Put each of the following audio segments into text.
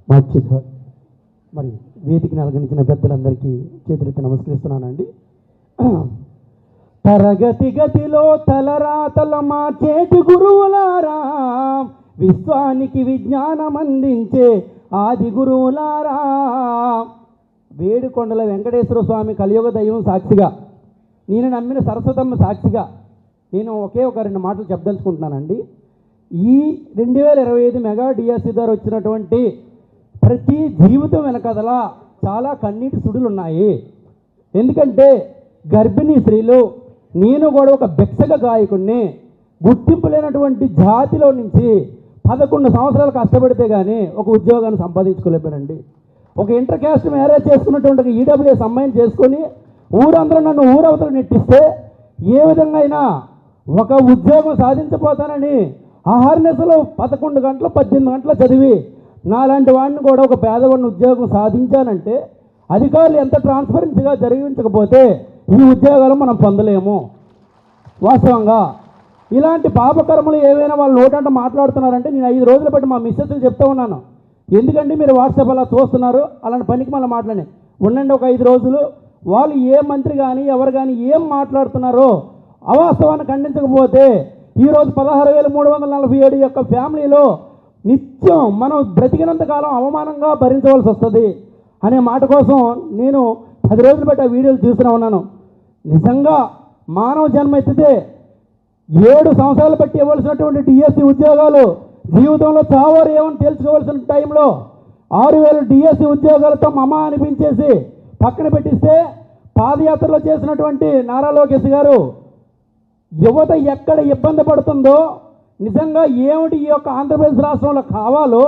మార్చిగా మరి వేదికను అలంకరించిన పెద్దలందరికీ చేతులెత్తి నమస్కరిస్తున్నానండి. తరగతి గతిలో తలరాతల మార్చేటి గురువులారా, విశ్వానికి విజ్ఞానం అందించే ఆది గురువులారా, వేడుకొండల వెంకటేశ్వర స్వామి కలియుగ దైవం సాక్షిగా, నేను నమ్మిన సరస్వతమ్మ సాక్షిగా నేను ఒకే ఒక 2 మాటలు చెప్పదలుచుకుంటున్నానండి. ఈ 2025 మెగా డిఎస్సి ద్వారా వచ్చినటువంటి ప్రతి జీవితం వెనకదల చాలా కన్నీటి సుడులు ఉన్నాయి. ఎందుకంటే గర్భిణీ స్త్రీలు, నేను కూడా ఒక భిక్షక గాయకుడిని, గుర్తింపు లేనటువంటి జాతిలో నుంచి 11 సంవత్సరాలు కష్టపడితే కానీ ఒక ఉద్యోగాన్ని సంపాదించుకోలేపానండి. ఒక ఇంటర్ క్యాస్ట్ మ్యారేజ్ చేసుకున్నటువంటి ఈడబ్ల్యూఎస్ అమ్మాయిని చేసుకొని ఊరందరూ నన్ను ఊరవతలు నెట్టిస్తే ఏ విధంగా అయినా ఒక ఉద్యోగం సాధించబోతానని ఆహార్నెస్లో 11 గంటలు 18 గంటలు చదివి నాలాంటి వాడిని కూడా ఒక పేదవాడిని ఉద్యోగం సాధించానంటే అధికారులు ఎంత ట్రాన్స్పరెన్సీగా జరిగించకపోతే ఈ ఉద్యోగాలు మనం పొందలేము. వాస్తవంగా ఇలాంటి పాపకర్మలు ఏవైనా వాళ్ళు నోటంట మాట్లాడుతున్నారంటే నేను 5 రోజులు బట్టి మా మిస్సెస్లు చెప్తూ ఉన్నాను, ఎందుకంటే మీరు వాట్సాప్ అలా చూస్తున్నారు, అలాంటి పనికి మళ్ళీ మాట్లాడి ఉండండి ఒక 5 రోజులు. వాళ్ళు ఏ మంత్రి కానీ ఎవరు కానీ ఏం మాట్లాడుతున్నారో అవాస్తవాన్ని ఖండించకపోతే ఈరోజు 16,347 యొక్క ఫ్యామిలీలో నిత్యం మనం బ్రతికినంత కాలం అవమానంగా భరించవలసి వస్తుంది అనే మాట కోసం నేను 10 రోజులు బట్టి ఆ వీడియోలు చూస్తూనే ఉన్నాను. నిజంగా మానవ జన్మ ఎత్తితే 7 సంవత్సరాలు బట్టి ఇవ్వాల్సినటువంటి డిఎస్సి ఉద్యోగాలు జీవితంలో చావరు ఏమని తెలుసుకోవాల్సిన టైంలో 6,000 డిఎస్సి ఉద్యోగాలతో మమ అనిపించేసి పక్కన పెట్టిస్తే పాదయాత్రలో చేసినటువంటి నారా లోకేష్ గారు యువత ఎక్కడ ఇబ్బంది పడుతుందో, నిజంగా ఏమిటి ఈ యొక్క ఆంధ్రప్రదేశ్ రాష్ట్రంలో కావాలో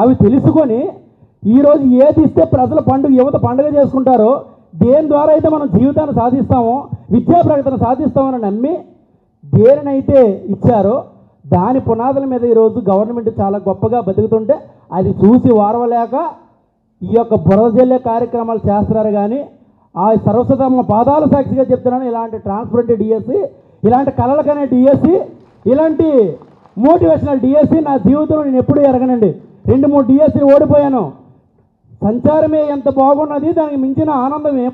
అవి తెలుసుకొని ఈరోజు ఏది ఇస్తే ప్రజల యువత పండుగ చేసుకుంటారో, దేని ద్వారా అయితే మనం జీవితాన్ని సాధిస్తామో, విద్యా ప్రగతిని సాధిస్తామని నమ్మి దేనినైతే ఇచ్చారో దాని పునాదుల మీద ఈరోజు గవర్నమెంట్ చాలా గొప్పగా బతుకుతుంటే అది చూసి వారవలేక ఈ యొక్క బురద జల్లే కార్యక్రమాలు చేస్తున్నారు. కానీ ఆ సరస్వతమ్మ పాదాల సాక్షిగా చెప్తున్నాను, ఇలాంటి ట్రాన్స్పరెంట్ డిఎస్సి, ఇలాంటి కళలకనే డిఎస్సి, ఇలాంటి మోటివేషనల్ డిఎస్సి నా జీవితంలో నేను ఎప్పుడూ ఎరగనండి. 2-3 డిఎస్సి ఓడిపోయాను. సంచారమే ఎంత బాగున్నది, దానికి మించిన ఆనందం ఏం